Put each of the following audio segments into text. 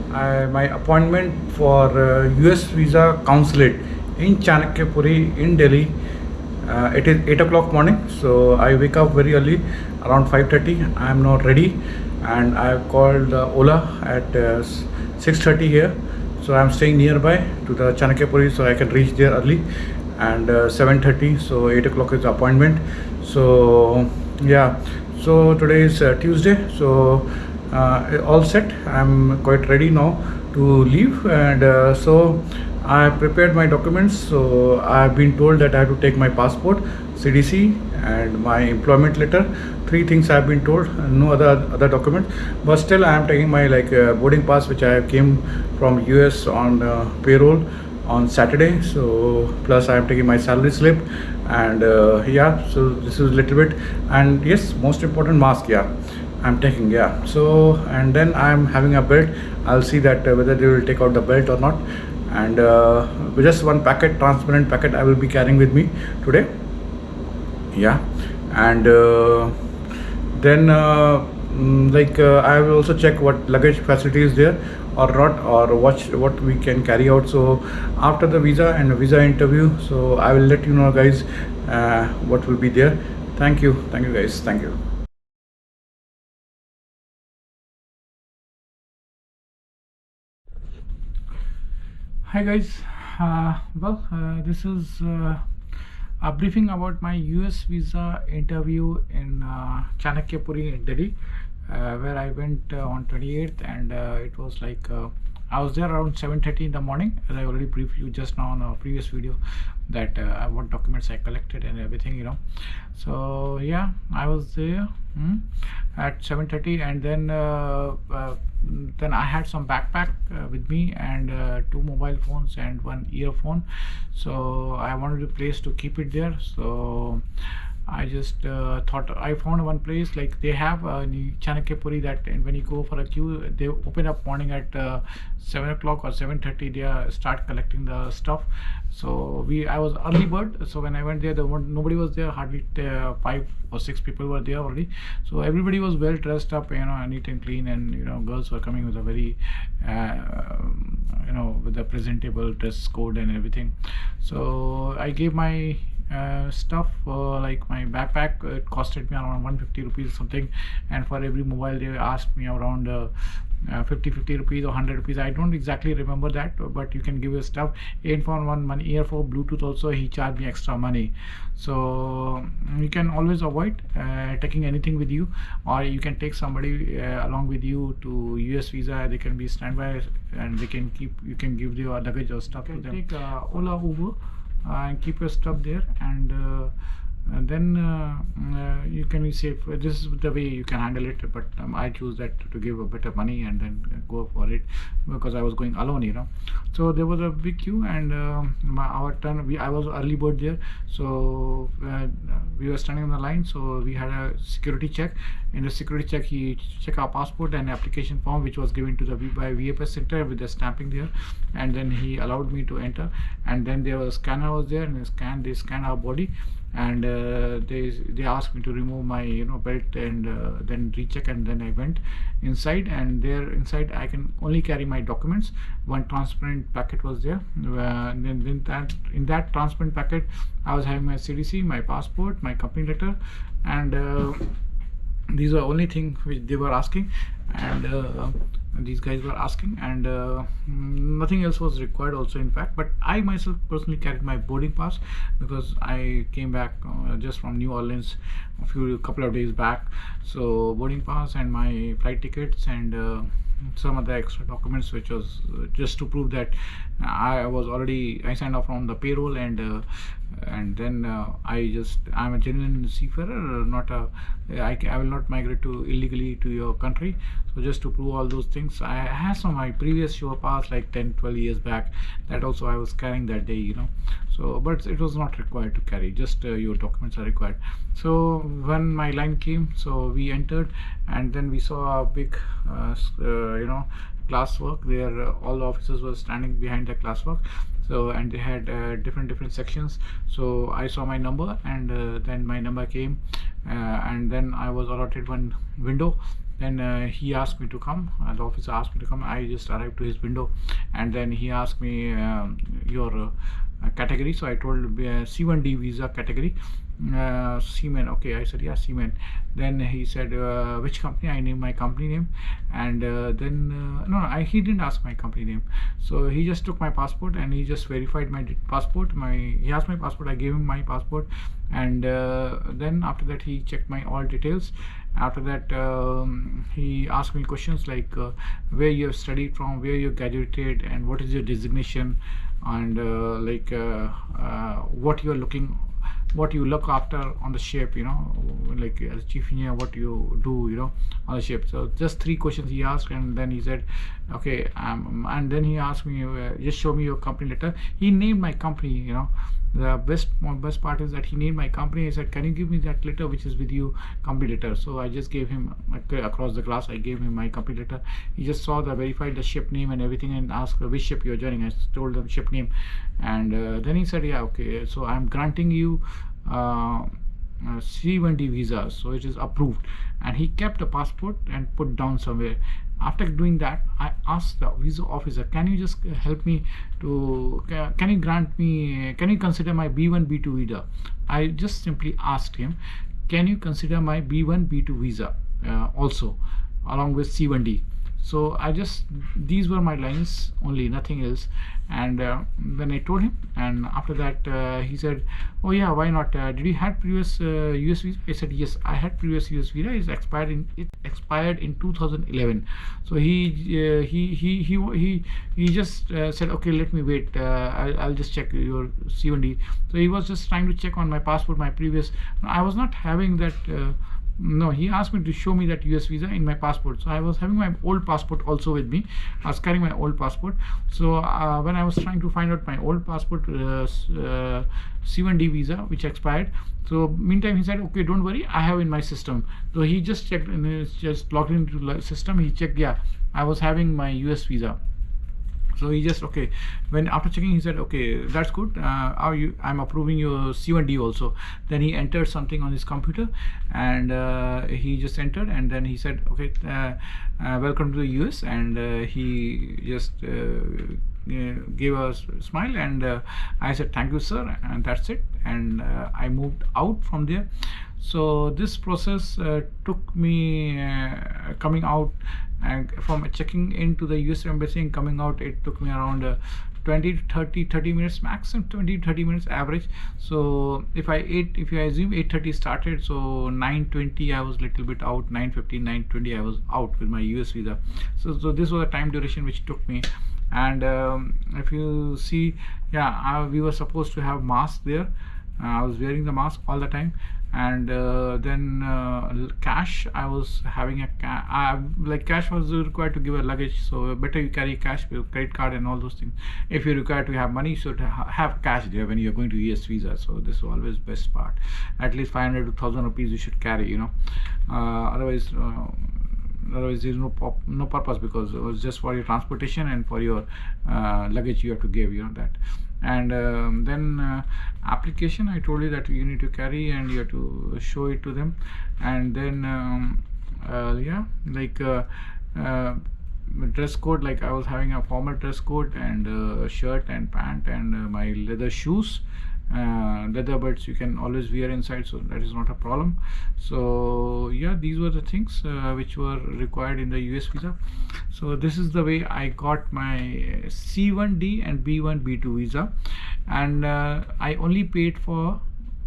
my appointment for US visa consulate in Chanakyapuri in Delhi. It is 8 o'clock morning, so I wake up very early, around 5:30. I am not ready, and I have called Ola at 6:30 here. So I am staying nearby to the Chanakyapuri, so I can reach there early. And 7:30, so 8 o'clock is the appointment. So yeah, so today is Tuesday, so all set. I'm quite ready now to leave, and so I prepared my documents. So I've been told that I have to take my passport, CDC, and my employment letter. Three things I've been told, no other documents. But still, I am taking my boarding pass, which I came from US on payroll on Saturday. So plus I am taking my salary slip, and yeah. So this is a little bit, and yes, most important, mask. Yeah, I'm taking. Yeah. So and then I'm having a belt. I'll see that whether they will take out the belt or not. And just one packet, transparent packet, I will be carrying with me today. Yeah. And then I will also check what luggage facility is there or not, or watch what we can carry out. So after the visa and visa interview, so I will let you know, guys, what will be there. Thank you guys, thank you. Hi guys, this is a briefing about my US visa interview in Chanakyapuri in Delhi, where I went on 28th, and it was I was there around 7:30 in the morning, as I already briefed you just now on a previous video, that what documents I collected and everything, So yeah, I was there at 7:30, and then I had some backpack with me, and two mobile phones and one earphone. So I wanted a place to keep it there. So I just thought I found one place, like they have in Chanakyapuri, that and when you go for a queue, they open up morning at 7 o'clock or 7:30. They start collecting the stuff. So I was early bird. So when I went there, nobody was there. Hardly 5 or 6 people were there already. So everybody was well dressed up, neat and clean, and girls were coming with a very with a presentable dress code and everything. So I gave my stuff, like my backpack. It costed me around 150 rupees or something, and for every mobile they asked me around 50 rupees or 100 rupees. I don't exactly remember that, but you can give your stuff. Earphone, one money, earphone, Bluetooth also, he charged me extra money. So you can always avoid taking anything with you, or you can take somebody along with you to US visa. They can be standby, and you can give your luggage or stuff to them. Take Ola, Uber, and keep your stuff there, and then you can be safe. This is the way you can handle it, but I choose that to give a better money and then go for it, because I was going alone. So there was a big queue, and our turn, I was early bird there, so we were standing on the line. So we had a security check. In the security check, he checked our passport and application form, which was given to the by VFS center with the stamping there, and then he allowed me to enter. And then there was a scanner was there, and they scanned our body, and they asked me to remove my belt, and then recheck, and then I went inside, and there inside I can only carry my documents. One transparent packet was there, and then in that transparent packet I was having my CDC, my passport, my company letter, and these are only thing which they were asking, and these guys were asking, and nothing else was required also, in fact. But I myself personally carried my boarding pass, because I came back just from New Orleans a couple of days back. So boarding pass and my flight tickets, and some of the extra documents, which was just to prove that I signed off on the payroll, and then I'm a genuine seafarer, I will not migrate to illegally to your country. So just to prove all those things, I had some of my previous show pass, like 10-12 years back, that also I was carrying that day. So but it was not required to carry, just your documents are required. So when my line came, so we entered, and then we saw a big classwork there. All the officers were standing behind the classwork. So, and they had different sections. So I saw my number, and then my number came, and then I was allotted one window, Then he asked me to come, the officer asked me to come. I just arrived to his window, and then he asked me your category. So I told C1D visa category, seaman. Okay, I said yeah, seaman. Then he said which company. I named my company name, and then no, he didn't ask my company name. So he just took my passport and he just verified my passport. He asked my passport. I gave him my passport, and then after that he checked my all details. After that he asked me questions like where you have studied from, where you graduated, and what is your designation, and what you are looking, what you look after on the ship, like as chief engineer, what you do, on the ship. So just 3 questions he asked, and then he said okay, and then he asked me just show me your company letter. He named my company. The best part is that he named my company. He said, can you give me that letter which is with you, company letter? So I just gave him across the glass, I gave him my company letter. He just saw verified the ship name and everything, and asked which ship you're joining. I told the ship name, and then he said yeah, okay, so I'm granting you C1D visa, so it is approved. And he kept the passport and put down somewhere. After doing that, I asked the visa officer, can you just help me to, can you consider my B1 B2 visa? I just simply asked him, can you consider my B1 B2 visa also along with C1D? So these were my lines only, nothing else. And then I told him, and after that he said, oh yeah, why not, did you had previous US visa? I said yes, I had previous US visa. It expired in 2011. So he just said okay, let me wait, I'll just check your C1D. So he was just trying to check on my passport, my previous. I was not having that no, he asked me to show me that US visa in my passport. So I was having my old passport also with me. I was carrying my old passport. So when I was trying to find out my old passport C1D visa which expired, so meantime he said okay, don't worry, I have in my system. So he just checked and just logged into the system. He checked, yeah, I was having my US visa. So he just okay, when after checking he said okay, that's good, I'm approving your C1D also. Then he entered something on his computer, and he just entered, and then he said okay, welcome to the US, and he just gave a smile, and I said thank you sir, and that's it, and I moved out from there. So this process took me coming out, and from checking into the US embassy and coming out, it took me around 20 to 30 minutes maximum, 20 to 30 minutes average. So if I assume 8:30 started, so 9:20 I was little bit out, 9:15 9:20 I was out with my US visa. So this was the time duration which took me. And if you see, yeah, we were supposed to have mask there. I was wearing the mask all the time. And then cash, I was having like cash was required to give a luggage, so better you carry cash with credit card and all those things. If you're required to have money, you should have cash there when you're going to US visa. So this is always best part. At least 500 to 1000 rupees you should carry, otherwise there's no purpose, because it was just for your transportation and for your luggage you have to give, that. And then application, I told you that you need to carry and you have to show it to them. And then yeah, like dress code, like I was having a formal dress code, and shirt and pant, and my leather shoes. Leather buds you can always wear inside, so that is not a problem. So yeah, these were the things which were required in the US visa. So this is the way I got my C1D and B1 B2 visa. And I only paid for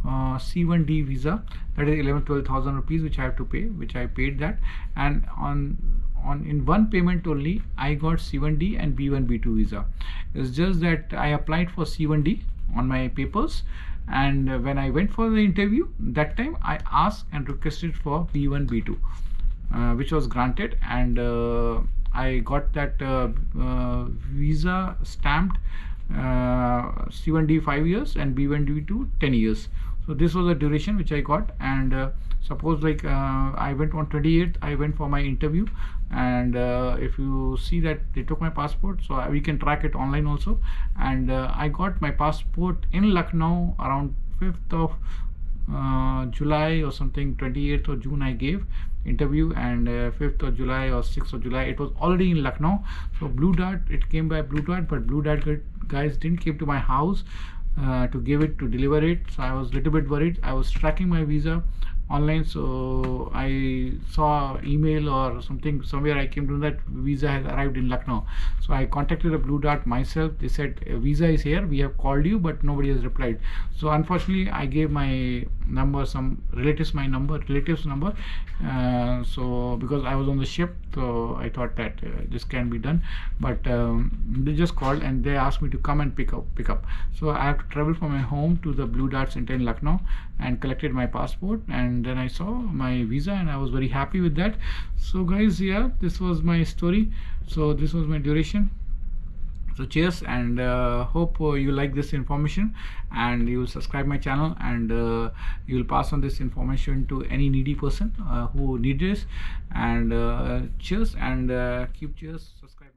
C1D visa, that is 11,000-12,000 rupees which I have to pay, which I paid that. And in one payment only I got C1D and B1 B2 visa. It's just that I applied for C1D on my papers, and when I went for the interview, that time I asked and requested for B1 B2, which was granted. And I got that visa stamped, C1D 5 years and B1 B2 10 years. So this was the duration which I got. And suppose like I went on 28th, I went for my interview, and if you see that they took my passport, so we can track it online also. And I got my passport in Lucknow around 5th of July or something, 28th of June I gave interview, and 5th of July or 6th of July it was already in Lucknow. So Blue Dart, it came by Blue Dart, but Blue Dart guys didn't came to my house to give it, to deliver it. So I was a little bit worried. I was tracking my visa online, so I saw email or something somewhere. I came to know that visa has arrived in Lucknow. So I contacted the Blue Dart myself. They said visa is here, we have called you, but nobody has replied. So unfortunately I gave my number, some relatives number, so because I was on the ship, so I thought that this can be done. But they just called and they asked me to come and pick up. So I have to travel from my home to the Blue Dart Center in Lucknow and collected my passport, and then I saw my visa and I was very happy with that. So guys, yeah, this was my story. So this was my duration. So cheers, and hope you like this information, and you will subscribe my channel, and you will pass on this information to any needy person who needs this. And cheers, and keep cheers, subscribe.